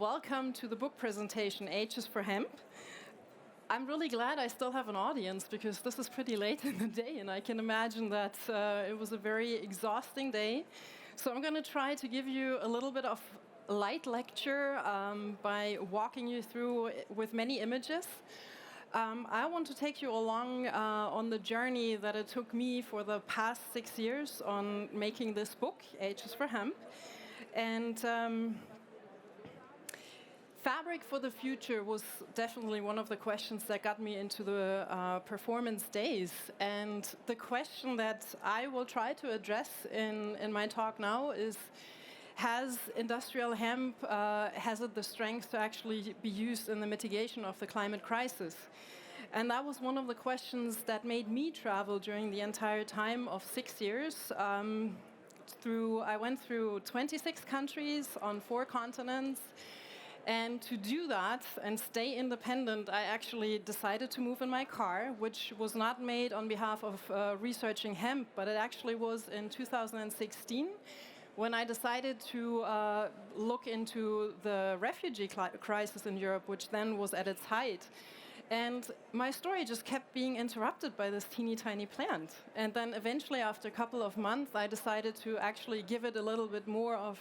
welcome to the book presentation, Ages for Hemp. I'm really glad I still have an audience because this is pretty late in the day and I can imagine that it was a very exhausting day. So I'm going to try to give you a little bit of light lecture by walking you through with many images. I want to take you along on the journey that it took me for the past 6 years on making this book, Ages for Hemp. And fabric for the future was definitely one of the questions that got me into the performance days. And the question that I will try to address in my talk now is, has industrial hemp, has it the strength to actually be used in the mitigation of the climate crisis? And that was one of the questions that made me travel during the entire time of 6 years. I went through 26 countries on 4 continents. And to do that and stay independent, I actually decided to move in my car, which was not made on behalf of researching hemp, but it actually was in 2016 when I decided to look into the refugee crisis in Europe, which then was at its height. And my story just kept being interrupted by this teeny tiny plant. And then eventually, after a couple of months, I decided to actually give it a little bit more of,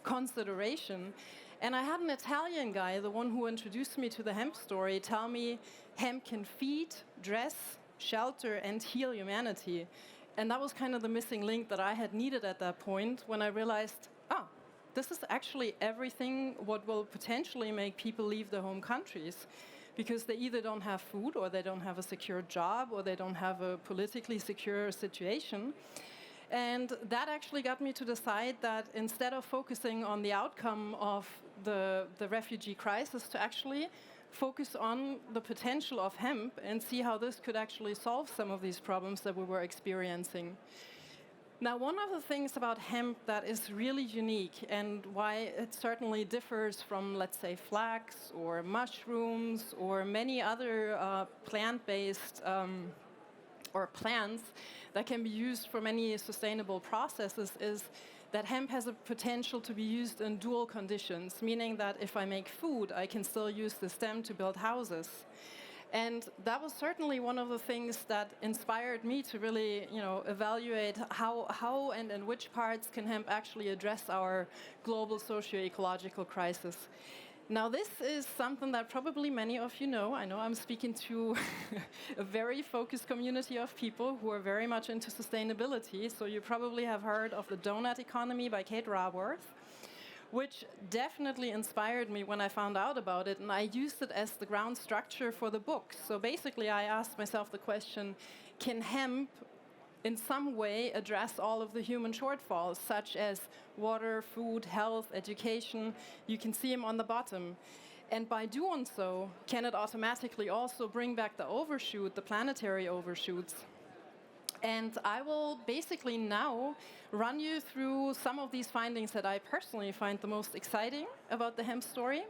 consideration. And I had an Italian guy, the one who introduced me to the hemp story, tell me hemp can feed, dress, shelter, and heal humanity. And that was kind of the missing link that I had needed at that point when I realized, this is actually everything what will potentially make people leave their home countries, because they either don't have food, or they don't have a secure job, or they don't have a politically secure situation. And that actually got me to decide that instead of focusing on the outcome of the refugee crisis, to actually focus on the potential of hemp and see how this could actually solve some of these problems that we were experiencing. Now, one of the things about hemp that is really unique and why it certainly differs from, let's say, flax or mushrooms or many other plant-based or plants that can be used for many sustainable processes is that hemp has a potential to be used in dual conditions, meaning that if I make food, I can still use the stem to build houses. And that was certainly one of the things that inspired me to really, evaluate how and in which parts can hemp actually address our global socio-ecological crisis. Now, this is something that probably many of you know. I know I'm speaking to a very focused community of people who are very much into sustainability. So you probably have heard of the donut economy by Kate Raworth, which definitely inspired me when I found out about it. And I used it as the ground structure for the book. So basically, I asked myself the question, can hemp in some way address all of the human shortfalls, such as water, food, health, education? You can see them on the bottom. And by doing so, can it automatically also bring back the overshoot, the planetary overshoots? And I will basically now run you through some of these findings that I personally find the most exciting about the hemp story.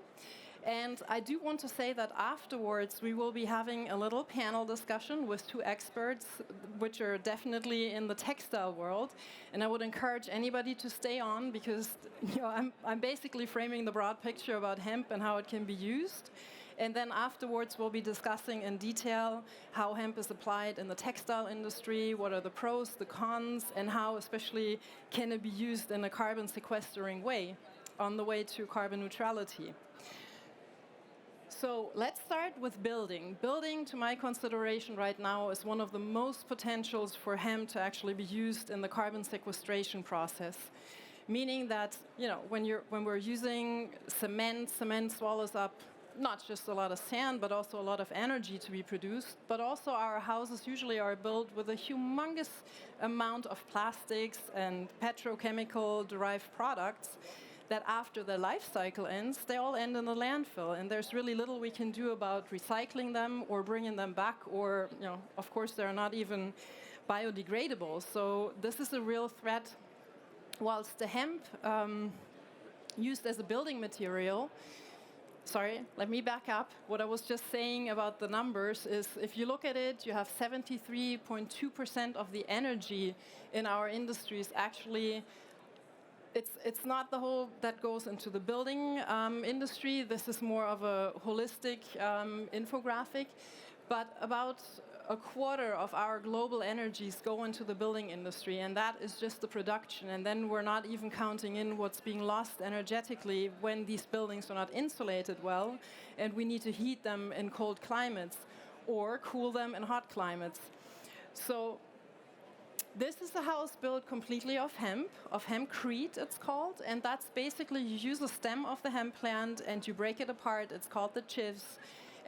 And I do want to say that afterwards we will be having a little panel discussion with 2 experts, which are definitely in the textile world. And I would encourage anybody to stay on because I'm basically framing the broad picture about hemp and how it can be used. And then afterwards we'll be discussing in detail how hemp is applied in the textile industry, what are the pros, the cons, and how especially can it be used in a carbon sequestering way on the way to carbon neutrality. So let's start with building. Building, to my consideration right now, is one of the most potentials for hemp to actually be used in the carbon sequestration process. Meaning that, when we're using cement swallows up not just a lot of sand, but also a lot of energy to be produced. But also our houses usually are built with a humongous amount of plastics and petrochemical-derived products that after their life cycle ends, they all end in the landfill. And there's really little we can do about recycling them or bringing them back, or, of course, they're not even biodegradable. So this is a real threat. Whilst the hemp used as a building material, sorry, let me back up. What I was just saying about the numbers is, if you look at it, you have 73.2% of the energy in our industries actually it's not the whole that goes into the building industry. This is more of a holistic infographic. But about a quarter of our global energies go into the building industry, and that is just the production. And then we're not even counting in what's being lost energetically when these buildings are not insulated well, and we need to heat them in cold climates or cool them in hot climates. So this is a house built completely of hempcrete it's called, and that's basically you use a stem of the hemp plant and you break it apart. It's called the chips.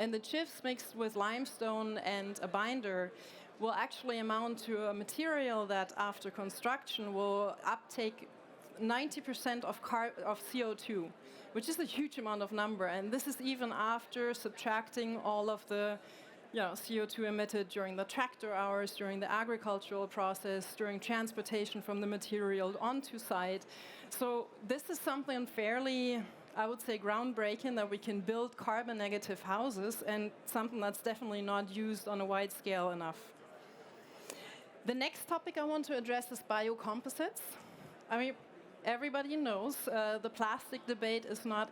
And the chips mixed with limestone and a binder will actually amount to a material that after construction will uptake 90% of CO2, which is a huge amount of number. And this is even after subtracting all of the CO2 emitted during the tractor hours, during the agricultural process, during transportation from the material onto site. So this is something fairly, I would say, groundbreaking, that we can build carbon negative houses, and something that's definitely not used on a wide scale enough. The next topic I want to address is biocomposites. I mean, everybody knows the plastic debate is not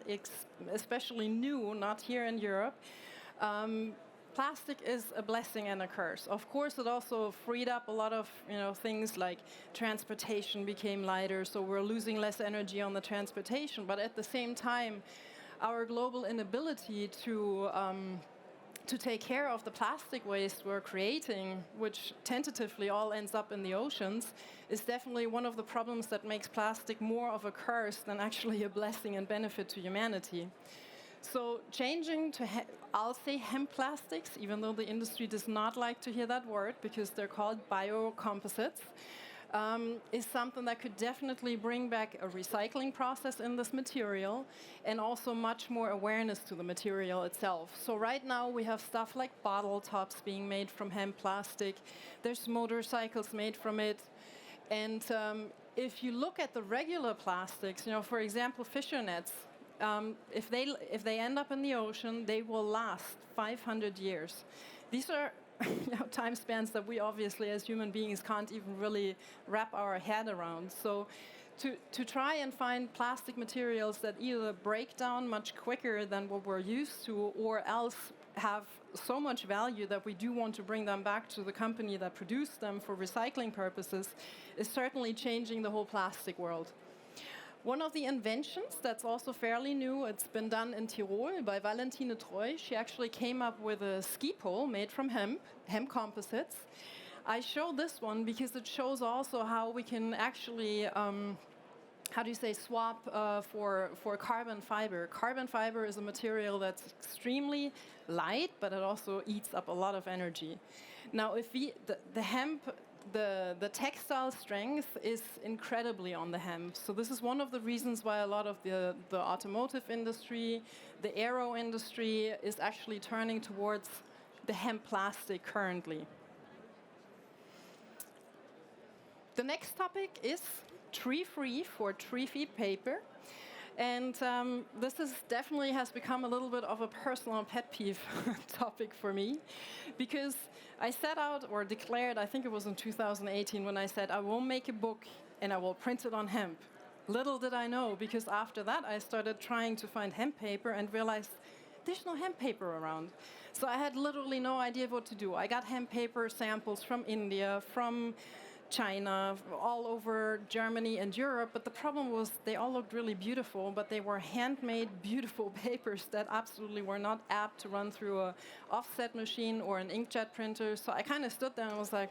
especially new, not here in Europe. Plastic is a blessing and a curse. Of course, it also freed up a lot of things like transportation became lighter, so we're losing less energy on the transportation. But at the same time, our global inability to take care of the plastic waste we're creating, which tentatively all ends up in the oceans, is definitely one of the problems that makes plastic more of a curse than actually a blessing and benefit to humanity. So changing to, I'll say hemp plastics, even though the industry does not like to hear that word because they're called biocomposites, is something that could definitely bring back a recycling process in this material and also much more awareness to the material itself. So right now we have stuff like bottle tops being made from hemp plastic. There's motorcycles made from it. And if you look at the regular plastics, for example, fisher nets, if they end up in the ocean, they will last 500 years. These are time spans that we obviously as human beings can't even really wrap our head around. So to try and find plastic materials that either break down much quicker than what we're used to, or else have so much value that we do want to bring them back to the company that produced them for recycling purposes, is certainly changing the whole plastic world. One of the inventions that's also fairly new, it's been done in Tirol by Valentine Treu. She actually came up with a ski pole made from hemp composites. I show this one because it shows also how we can actually, swap for carbon fiber. Carbon fiber is a material that's extremely light, but it also eats up a lot of energy. Now, if the hemp, the textile strength is incredibly on the hemp. So this is one of the reasons why a lot of the automotive industry, the aero industry is actually turning towards the hemp plastic currently. The next topic is tree-free for tree-free paper. And this is definitely has become a little bit of a personal pet peeve topic for me, because I set out or declared, I think it was in 2018, when I said I will make a book and I will print it on hemp. Little did I know, because after that I started trying to find hemp paper and realized there's no hemp paper around. So I had literally no idea what to do. I got hemp paper samples from India, from China, all over Germany and Europe, but the problem was they all looked really beautiful, but they were handmade, beautiful papers that absolutely were not apt to run through a offset machine or an inkjet printer. So I kind of stood there and was like,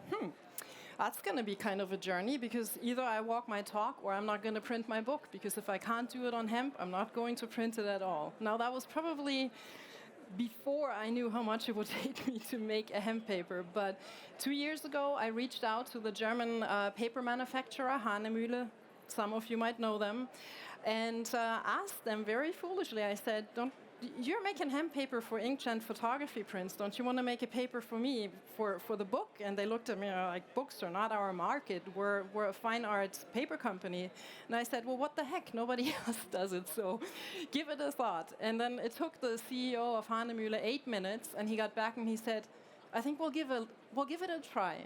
that's going to be kind of a journey, because either I walk my talk or I'm not going to print my book, because if I can't do it on hemp, I'm not going to print it at all. Now, that was probably before I knew how much it would take me to make a hemp paper. But 2 years ago, I reached out to the German paper manufacturer, Hanemühle. Some of you might know them. And asked them very foolishly, I said, you're making hemp paper for inkjet photography prints. Don't you want to make a paper for me for the book? And they looked at me like, books are not our market. We're a fine art paper company. And I said, well, what the heck? Nobody else does it. So give it a thought. And then it took the CEO of Hanemühle 8 minutes, and he got back and he said, I think we'll give it a try.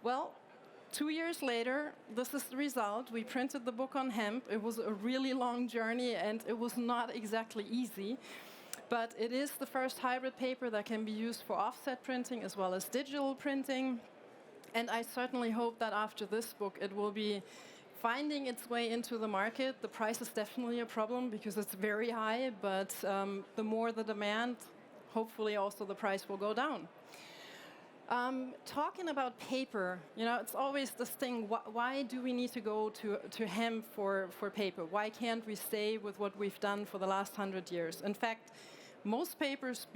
Well, 2 years later, this is the result. We printed the book on hemp. It was a really long journey, and it was not exactly easy. But it is the first hybrid paper that can be used for offset printing as well as digital printing. And I certainly hope that after this book, it will be finding its way into the market. The price is definitely a problem because it's very high, but the more the demand, hopefully also the price will go down. Talking about paper, it's always this thing, why do we need to go to hemp for paper? Why can't we stay with what we've done for the last 100 years? In fact, most papers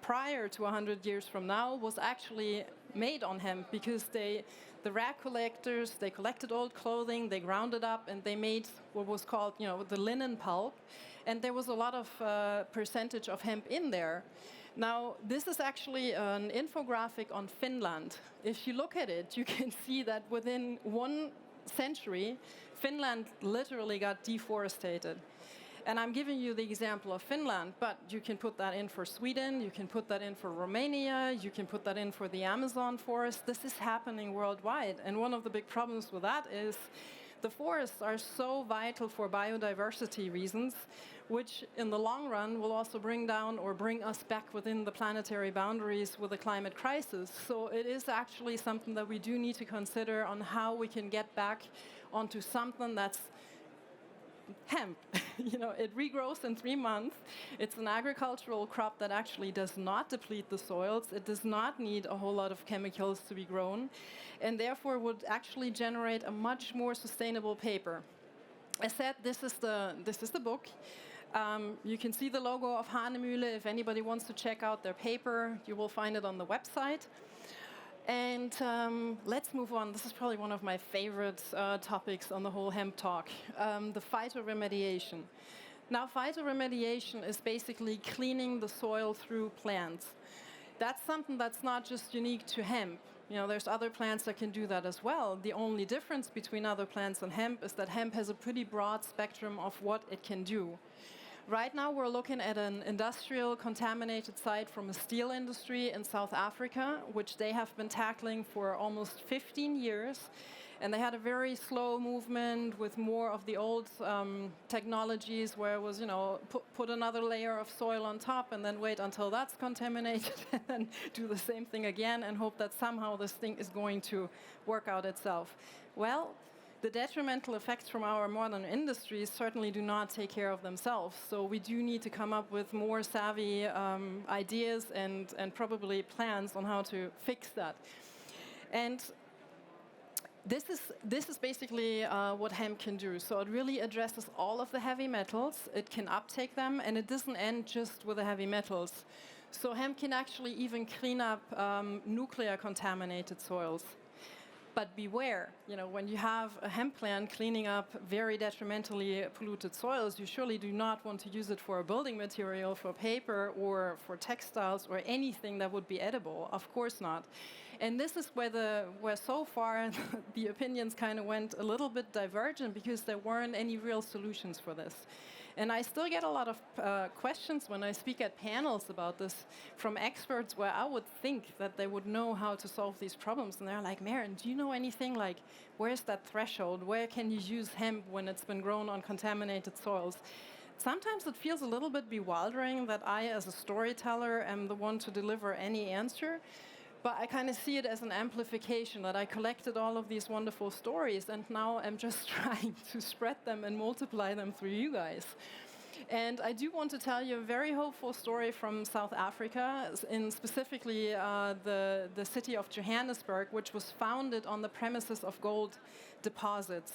prior to 100 years from now was actually made on hemp because the rag collectors, they collected old clothing, they ground it up, and they made what was called, the linen pulp. And there was a lot of percentage of hemp in there. Now, this is actually an infographic on Finland. If you look at it, you can see that within 1 century, Finland literally got deforested. And I'm giving you the example of Finland, but you can put that in for Sweden, you can put that in for Romania, you can put that in for the Amazon forest. This is happening worldwide. And one of the big problems with that is the forests are so vital for biodiversity reasons, which in the long run will also bring us back within the planetary boundaries with the climate crisis. So it is actually something that we do need to consider on how we can get back onto something that's hemp. It regrows in 3 months. It's an agricultural crop that actually does not deplete the soils. It does not need a whole lot of chemicals to be grown, and therefore would actually generate a much more sustainable paper. As said, this is the book. You can see the logo of Hanemühle. If anybody wants to check out their paper, you will find it on the website. And let's move on. This is probably one of my favorite topics on the whole hemp talk, the phytoremediation. Now, phytoremediation is basically cleaning the soil through plants. That's something that's not just unique to hemp. There's other plants that can do that as well. The only difference between other plants and hemp is that hemp has a pretty broad spectrum of what it can do. Right now, we're looking at an industrial contaminated site from a steel industry in South Africa, which they have been tackling for almost 15 years. And they had a very slow movement with more of the old technologies where it was, put another layer of soil on top and then wait until that's contaminated and then do the same thing again and hope that somehow this thing is going to work out itself. Well, the detrimental effects from our modern industries certainly do not take care of themselves. So we do need to come up with more savvy ideas and probably plans on how to fix that. And this is basically what hemp can do. So it really addresses all of the heavy metals. It can uptake them, and it doesn't end just with the heavy metals. So hemp can actually even clean up nuclear contaminated soils. But beware, when you have a hemp plant cleaning up very detrimentally polluted soils, you surely do not want to use it for a building material, for paper, or for textiles, or anything that would be edible. Of course not. And this is where so far the opinions kind of went a little bit divergent because there weren't any real solutions for this. And I still get a lot of questions when I speak at panels about this from experts where I would think that they would know how to solve these problems. And they're like, Maren, do you know anything like, where's that threshold? Where can you use hemp when it's been grown on contaminated soils? Sometimes it feels a little bit bewildering that I, as a storyteller, am the one to deliver any answer. But I kind of see it as an amplification, that I collected all of these wonderful stories and now I'm just trying to spread them and multiply them through you guys. And I do want to tell you a very hopeful story from South Africa, in specifically the city of Johannesburg, which was founded on the premises of gold deposits.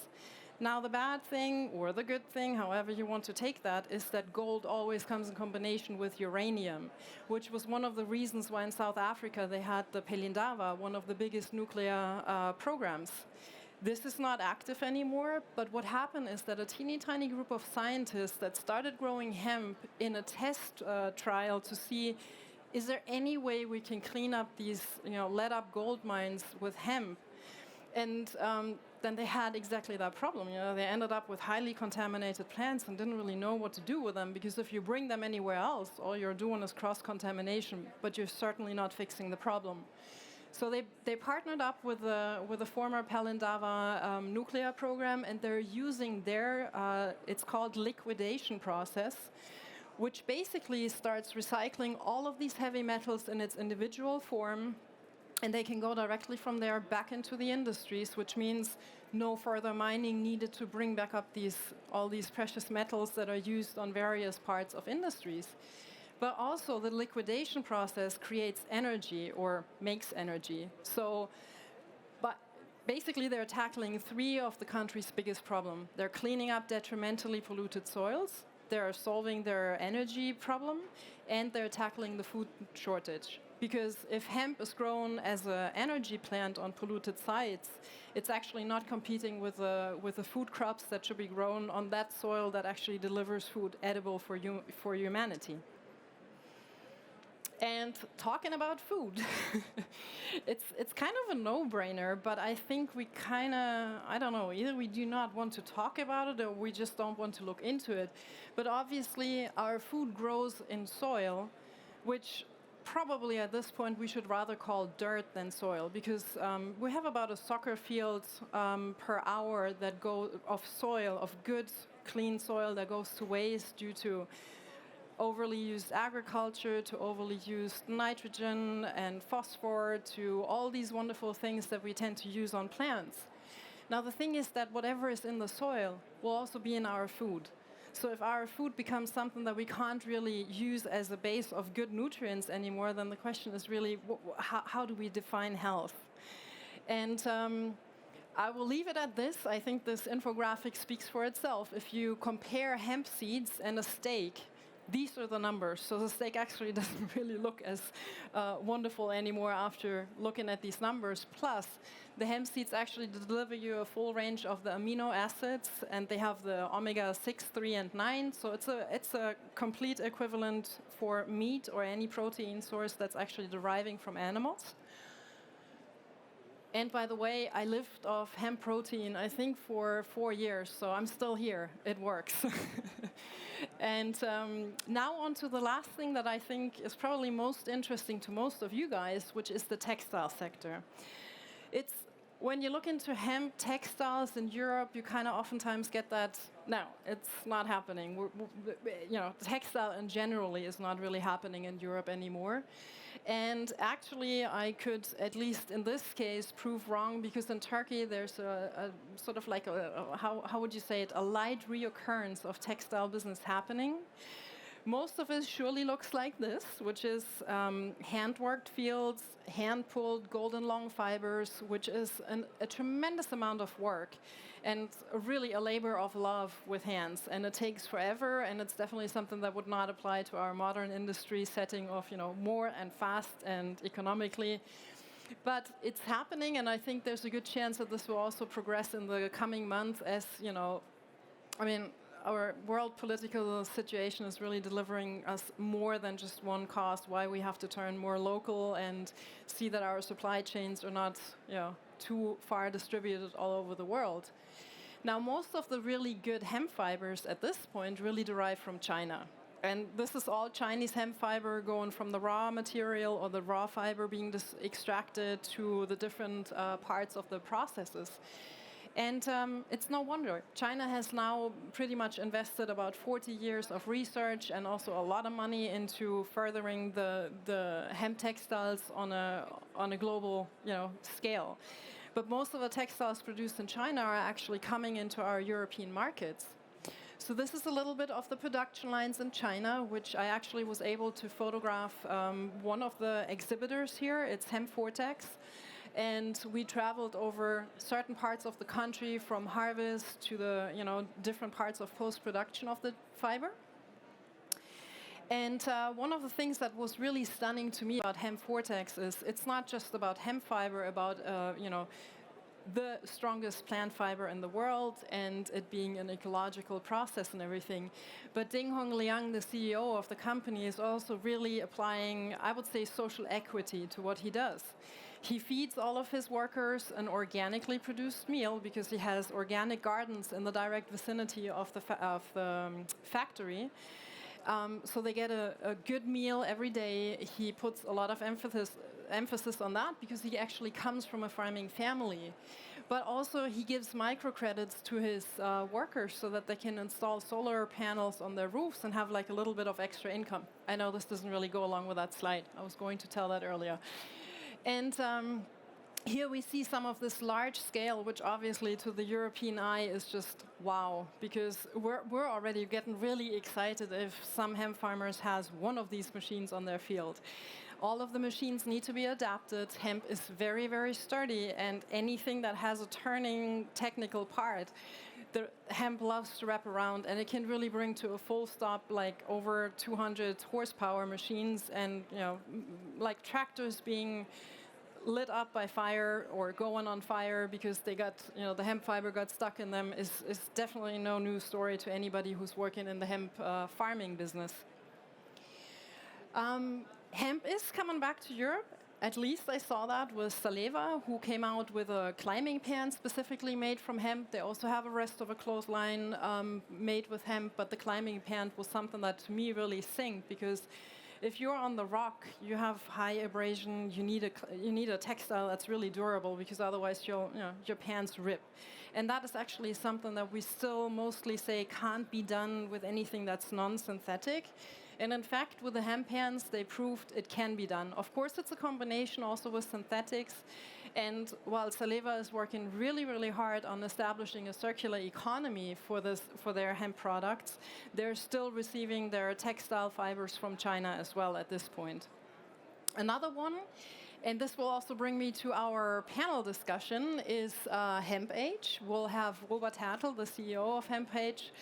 Now, the bad thing, or the good thing, however you want to take that, is that gold always comes in combination with uranium, which was one of the reasons why in South Africa they had the Pelindaba, one of the biggest nuclear programs. This is not active anymore, but what happened is that a teeny tiny group of scientists that started growing hemp in a test trial to see, is there any way we can clean up these lead-up gold mines with hemp? And then they had exactly that problem. They ended up with highly contaminated plants and didn't really know what to do with them, because if you bring them anywhere else, all you're doing is cross-contamination, but you're certainly not fixing the problem. So they partnered up with the former Palindava nuclear program, and they're using their, it's called liquidation process, which basically starts recycling all of these heavy metals in its individual form, and they can go directly from there back into the industries, which means no further mining needed to bring back up all these precious metals that are used on various parts of industries. But also the liquidation process creates energy or makes energy. So, but basically they're tackling 3 of the country's biggest problems. They're cleaning up detrimentally polluted soils, they're solving their energy problem, and they're tackling the food shortage. Because if hemp is grown as an energy plant on polluted sites, it's actually not competing with the food crops that should be grown on that soil that actually delivers food edible for humanity. And talking about food, it's kind of a no-brainer, but I think we kind of, I don't know, either we do not want to talk about it or we just don't want to look into it. But obviously our food grows in soil, which probably at this point we should rather call dirt than soil, because we have about a soccer field per hour that of soil, of good, clean soil that goes to waste due to overly used agriculture, to overly used nitrogen and phosphor, to all these wonderful things that we tend to use on plants. Now the thing is that whatever is in the soil will also be in our food. So if our food becomes something that we can't really use as a base of good nutrients anymore, then the question is really, how do we define health? And I will leave it at this. I think this infographic speaks for itself. If you compare hemp seeds and a steak, these are the numbers. So the steak actually doesn't really look as wonderful anymore after looking at these numbers. Plus, the hemp seeds actually deliver you a full range of the amino acids, and they have the omega-6, 3, and 9. So it's a complete equivalent for meat or any protein source that's actually deriving from animals. And by the way, I lived off hemp protein, I think, for 4 years, so I'm still here. It works. And now on to the last thing that I think is probably most interesting to most of you guys, which is the textile sector. It's when you look into hemp textiles in Europe, you kind of oftentimes get that, no, it's not happening. Textile in generally is not really happening in Europe anymore. And actually, I could, at least in this case, prove wrong, because in Turkey there's a sort of like how would you say it, a light reoccurrence of textile business happening. Most of it surely looks like this, which is hand-worked fields, hand-pulled golden long fibers, which is a tremendous amount of work and really a labor of love with hands. And it takes forever, and it's definitely something that would not apply to our modern industry setting of, more and fast and economically. But it's happening, and I think there's a good chance that this will also progress in the coming months as, our world political situation is really delivering us more than just one cost, why we have to turn more local and see that our supply chains are not too far distributed all over the world. Now, most of the really good hemp fibers at this point really derive from China. And this is all Chinese hemp fiber going from the raw material or the raw fiber being extracted to the different parts of the processes. And it's no wonder. China has now pretty much invested about 40 years of research and also a lot of money into furthering the hemp textiles on a global scale. But most of the textiles produced in China are actually coming into our European markets. So this is a little bit of the production lines in China, which I actually was able to photograph one of the exhibitors here. It's Hemp Vortex. And we traveled over certain parts of the country from harvest to the different parts of post-production of the fiber. And one of the things that was really stunning to me about Hemp Vortex is it's not just about hemp fiber, about the strongest plant fiber in the world and it being an ecological process and everything. But Dinghong Liang, the CEO of the company, is also really applying, I would say, social equity to what he does. He feeds all of his workers an organically produced meal because he has organic gardens in the direct vicinity of the factory. So they get a good meal every day. He puts a lot of emphasis on that because he actually comes from a farming family. But also he gives microcredits to his workers so that they can install solar panels on their roofs and have like a little bit of extra income. I know this doesn't really go along with that slide. I was going to tell that earlier. And here we see some of this large scale, which obviously to the European eye is just wow, because we're already getting really excited if some hemp farmers has one of these machines on their field. All of the machines need to be adapted. Hemp is very, very sturdy, and anything that has a turning technical part, the hemp loves to wrap around, and it can really bring to a full stop like over 200 horsepower machines, and like tractors being lit up by fire or going on fire because they got, the hemp fiber got stuck in them is definitely no new story to anybody who's working in the hemp farming business. Hemp is coming back to Europe. At least I saw that with Saleva, who came out with a climbing pan specifically made from hemp. They also have a rest of a clothesline made with hemp, but the climbing pan was something that to me really synced, because if you're on the rock, you have high abrasion. You need a textile that's really durable, because otherwise your pants rip. And that is actually something that we still mostly say can't be done with anything that's non-synthetic. And in fact, with the hemp pans, they proved it can be done. Of course, it's a combination also with synthetics. And while Saleva is working really, really hard on establishing a circular economy for their hemp products, they're still receiving their textile fibers from China as well at this point. Another one, and this will also bring me to our panel discussion, is Hemp Age. We'll have Robert Hertel, the CEO of Hemp Age,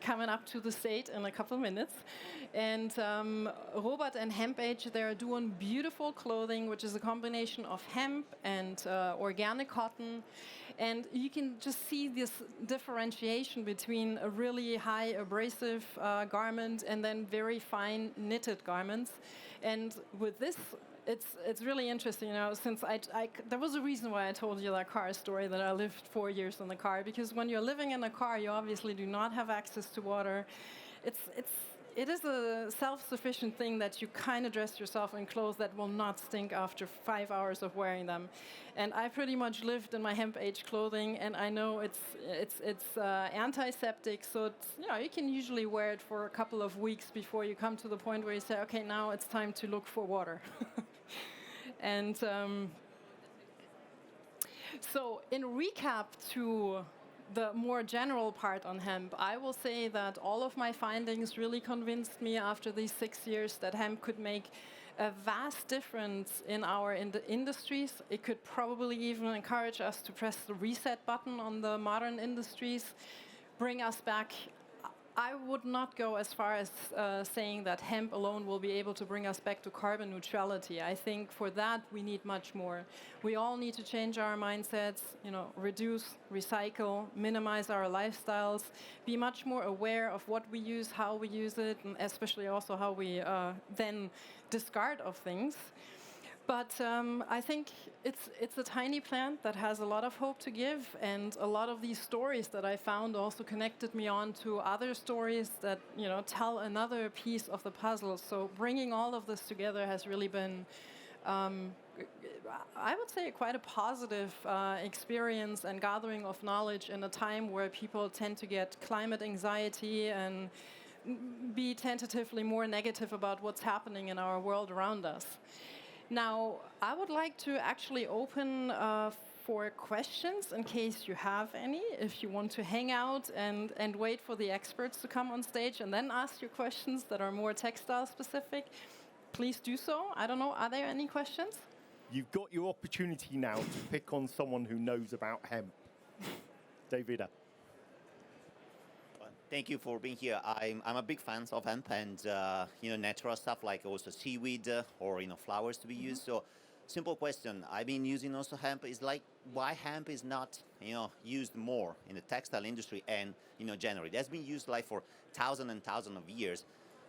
coming up to the stage in a couple of minutes. And Robert and Hemp Age, they're doing beautiful clothing, which is a combination of hemp and organic cotton. And you can just see this differentiation between a really high abrasive garment and then very fine knitted garments. And with this, it's really interesting, since there was a reason why I told you that car story, that I lived 4 years in the car, because when you're living in a car, you obviously do not have access to water. It is a self-sufficient thing that you kind of dress yourself in clothes that will not stink after 5 hours of wearing them. And I pretty much lived in my Hemp Age clothing, and I know it's antiseptic, so you can usually wear it for a couple of weeks before you come to the point where you say, okay, now it's time to look for water. And so in recap to the more general part on hemp, I will say that all of my findings really convinced me after these 6 years that hemp could make a vast difference in our industries. It could probably even encourage us to press the reset button on the modern industries, bring us back. I would not go as far as saying that hemp alone will be able to bring us back to carbon neutrality. I think for that we need much more. We all need to change our mindsets, reduce, recycle, minimize our lifestyles, be much more aware of what we use, how we use it, and especially also how we then discard of things. But I think it's a tiny plant that has a lot of hope to give, and a lot of these stories that I found also connected me on to other stories that tell another piece of the puzzle. So bringing all of this together has really been, I would say, quite a positive experience and gathering of knowledge in a time where people tend to get climate anxiety and be tentatively more negative about what's happening in our world around us. Now, I would like to actually open for questions in case you have any. If you want to hang out and wait for the experts to come on stage and then ask your questions that are more textile specific, please do so. I don't know, are there any questions? You've got your opportunity now to pick on someone who knows about hemp. Davida. Thank you for being here. I'm a big fan of hemp and natural stuff like also seaweed or flowers to be used. So, simple question. I've been using also hemp. Is like why hemp is not used more in the textile industry and generally. It has been used like for thousands and thousands of years.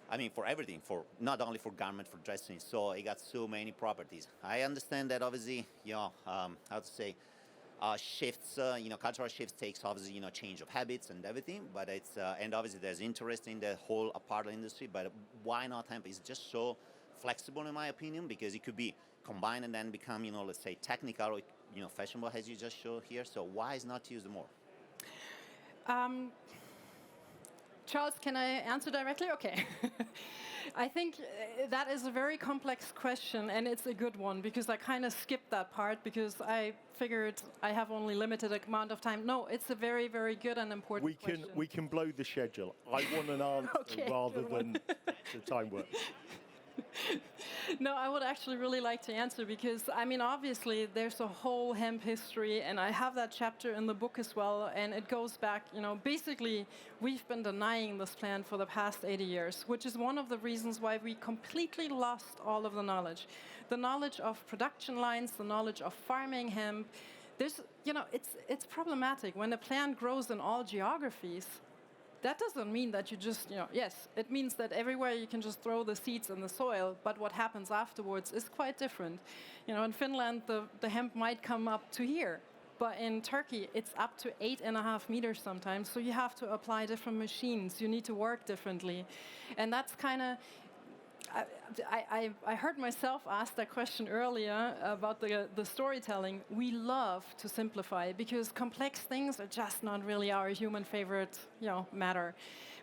I mean for everything, for not only for garment, for dressing. So it got so many properties. I understand that obviously how to say. shifts, cultural shifts takes obviously, change of habits and everything, but it's, and obviously there's interest in the whole apparel industry, but why not hemp? It's just so flexible in my opinion, because it could be combined and then become, let's say technical, or, fashionable as you just showed here. So why is not used more? Charles, can I answer directly? Okay. I think that is a very complex question, and it's a good one, because I kind of skipped that part because I figured I have only limited amount of time. No, it's a very, very good and important question. We can blow the schedule. I want an answer Okay, rather than the time work. No, I would actually really like to answer because, I mean, obviously there's a whole hemp history, and I have that chapter in the book as well, and it goes back, basically we've been denying this plant for the past 80 years, which is one of the reasons why we completely lost all of the knowledge. The knowledge of production lines, the knowledge of farming hemp. There's, it's problematic when a plant grows in all geographies. That doesn't mean that you just, yes, it means that everywhere you can just throw the seeds in the soil, but what happens afterwards is quite different. In Finland, the hemp might come up to here, but in Turkey, it's up to 8.5 meters sometimes, so you have to apply different machines, you need to work differently. And that's kind of, I heard myself ask that question earlier about the storytelling. We love to simplify because complex things are just not really our human favorite, matter.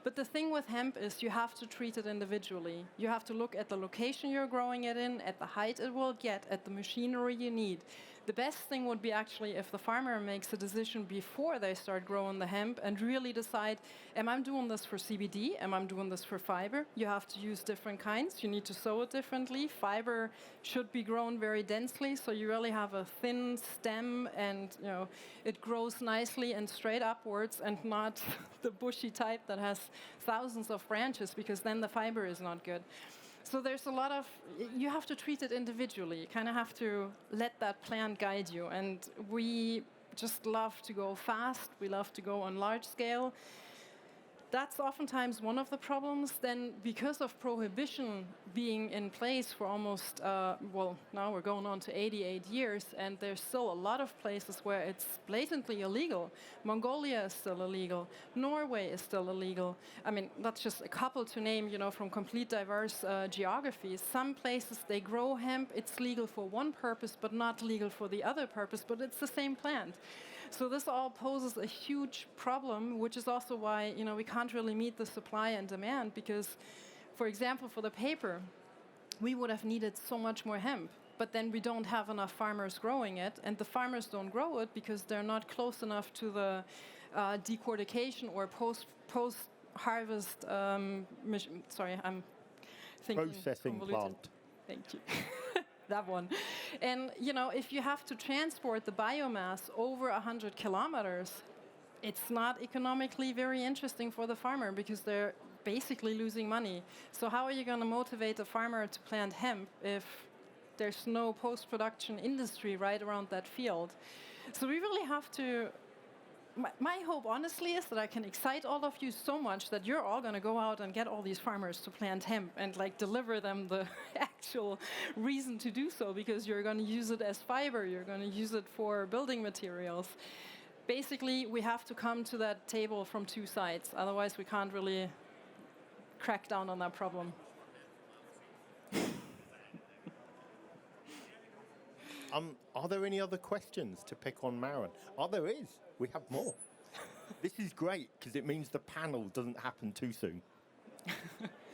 But the thing with hemp is you have to treat it individually. You have to look at the location you're growing it in, at the height it will get, at the machinery you need. The best thing would be actually if the farmer makes a decision before they start growing the hemp and really decide, am I doing this for CBD? Am I doing this for fiber? You have to use different kinds. You need to sow it differently. Fiber should be grown very densely, so you really have a thin stem and it grows nicely and straight upwards and not the bushy type that has thousands of branches, because then the fiber is not good. So there's a lot of, you have to treat it individually. You kind of have to let that plant guide you. And we just love to go fast. We love to go on large scale. That's oftentimes one of the problems. Then because of prohibition being in place for almost, now we're going on to 88 years, and there's still a lot of places where it's blatantly illegal. Mongolia is still illegal. Norway is still illegal. I mean, that's just a couple to name, from complete diverse geographies. Some places they grow hemp, it's legal for one purpose, but not legal for the other purpose, but it's the same plant. So this all poses a huge problem, which is also why we can't really meet the supply and demand, because, for example, for the paper, we would have needed so much more hemp, but then we don't have enough farmers growing it, and the farmers don't grow it because they're not close enough to the decortication or post-harvest. Sorry, I'm thinking processing plant. Thank you. That one. And, if you have to transport the biomass over 100 kilometers, it's not economically very interesting for the farmer because they're basically losing money. So how are you going to motivate a farmer to plant hemp if there's no post-production industry right around that field? So we really have to... My hope, honestly, is that I can excite all of you so much that you're all going to go out and get all these farmers to plant hemp and deliver them the actual reason to do so, because you're going to use it as fiber, you're going to use it for building materials. Basically, we have to come to that table from two sides. Otherwise, we can't really crack down on that problem. Are there any other questions to pick on Maren? There is. We have more. This is great because it means the panel doesn't happen too soon.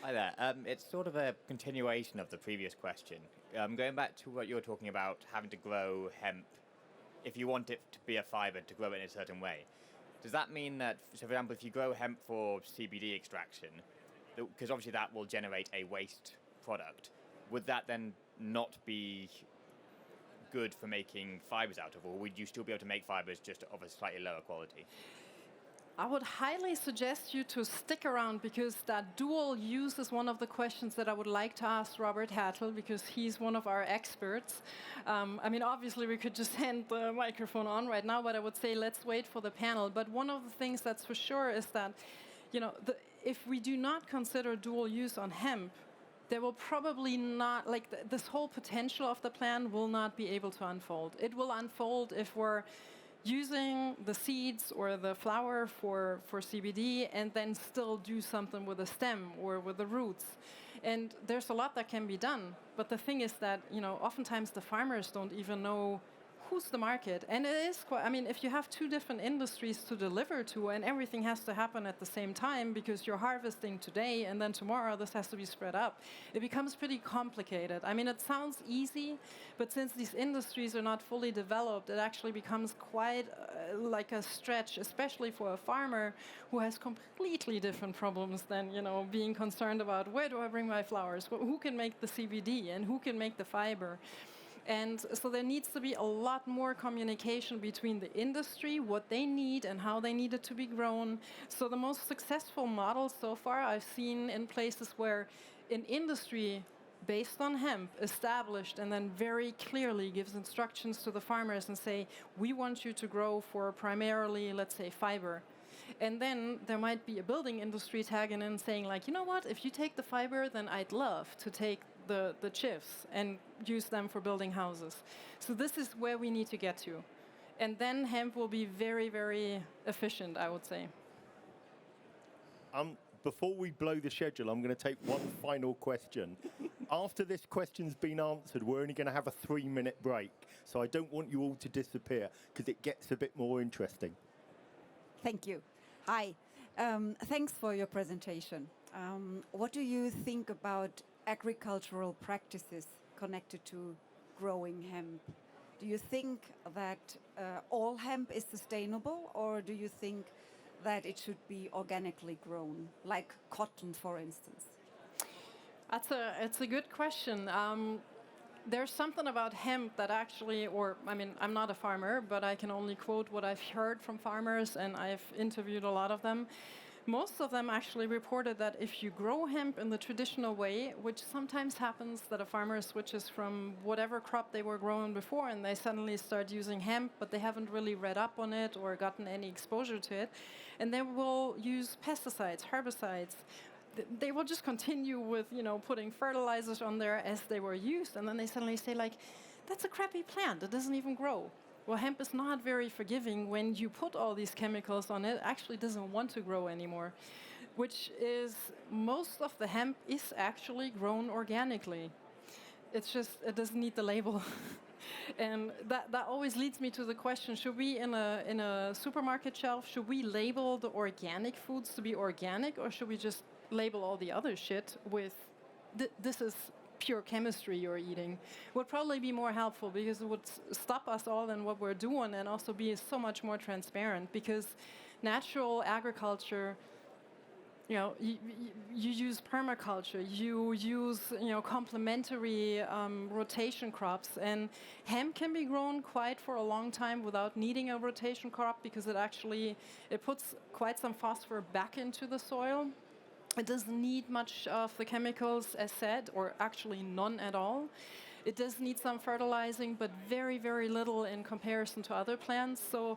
Hi there. It's sort of a continuation of the previous question. Going back to what you were talking about, having to grow hemp, if you want it to be a fiber, to grow it in a certain way. Does that mean that, so for example, if you grow hemp for CBD extraction, because obviously that will generate a waste product, would that then not be good for making fibers out of, or would you still be able to make fibers just of a slightly lower quality? I would highly suggest you to stick around, because that dual use is one of the questions that I would like to ask Robert Hattel, because he's one of our experts. Obviously we could just hand the microphone on right now, but I would say let's wait for the panel. But one of the things that's for sure is that, if we do not consider dual use on hemp, there will probably not, this whole potential of the plan will not be able to unfold. It will unfold if we're using the seeds or the flower for CBD and then still do something with the stem or with the roots. And there's a lot that can be done. But the thing is that, oftentimes the farmers don't even know who's the market. And it is quite, if you have two different industries to deliver to and everything has to happen at the same time because you're harvesting today and then tomorrow this has to be spread up, it becomes pretty complicated. It sounds easy, but since these industries are not fully developed, it actually becomes quite like a stretch, especially for a farmer who has completely different problems than, being concerned about where do I bring my flowers, who can make the CBD and who can make the fiber. And so there needs to be a lot more communication between the industry, what they need and how they need it to be grown. So the most successful models so far I've seen in places where an industry based on hemp established and then very clearly gives instructions to the farmers and say, we want you to grow for primarily, let's say, fiber. And then there might be a building industry tagging in saying like, you know what, if you take the fiber, then I'd love to take the chips and use them for building houses. So this is where we need to get to. And then hemp will be very, very efficient, I would say. Before we blow the schedule, I'm going to take one final question. After this question's been answered, we're only going to have a 3-minute break. So I don't want you all to disappear because it gets a bit more interesting. Thank you. Hi. Thanks for your presentation. What do you think about agricultural practices connected to growing hemp? Do you think that all hemp is sustainable, or do you think that it should be organically grown, like cotton, for instance? It's a good question. There's something about hemp that actually, I'm not a farmer, but I can only quote what I've heard from farmers, and I've interviewed a lot of them. Most of them actually reported that if you grow hemp in the traditional way, which sometimes happens that a farmer switches from whatever crop they were growing before and they suddenly start using hemp, but they haven't really read up on it or gotten any exposure to it, and they will use pesticides, herbicides. They will just continue with, putting fertilizers on there as they were used, and then they suddenly say like, that's a crappy plant, it doesn't even grow. Well, hemp is not very forgiving when you put all these chemicals on it. Actually doesn't want to grow anymore, which is most of the hemp is actually grown organically. It's just, it doesn't need the label. And that always leads me to the question, should we, in a supermarket shelf, should we label the organic foods to be organic, or should we just label all the other shit with, this is pure chemistry you're eating? Would probably be more helpful because it would stop us all in what we're doing and also be so much more transparent, because natural agriculture, you use permaculture, you use complementary rotation crops, and hemp can be grown quite for a long time without needing a rotation crop because it puts quite some phosphor back into the soil. It doesn't need much of the chemicals, as said, or actually none at all. It does need some fertilizing, but very, very little in comparison to other plants. So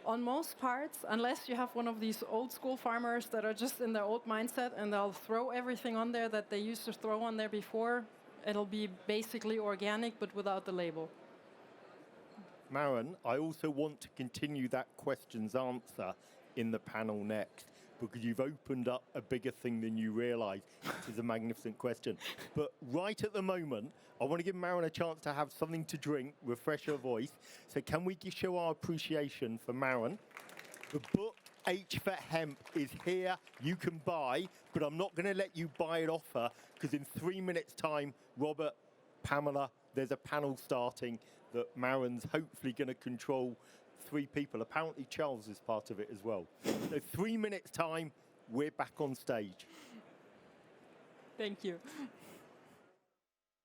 on most parts, unless you have one of these old school farmers that are just in their old mindset and they'll throw everything on there that they used to throw on there before, it'll be basically organic, but without the label. Maren, I also want to continue that question's answer in the panel next, because you've opened up a bigger thing than you realise, which is a magnificent question. But right at the moment, I want to give Maren a chance to have something to drink, refresh her voice. So can we show our appreciation for Maren? The book H for Hemp is here. You can buy, but I'm not going to let you buy it off her, because in 3 minutes' time, Robert, Pamela, there's a panel starting that Maren's hopefully going to control 3 people. Apparently Charles is part of it as well. So 3 minutes time, we're back on stage. Thank you.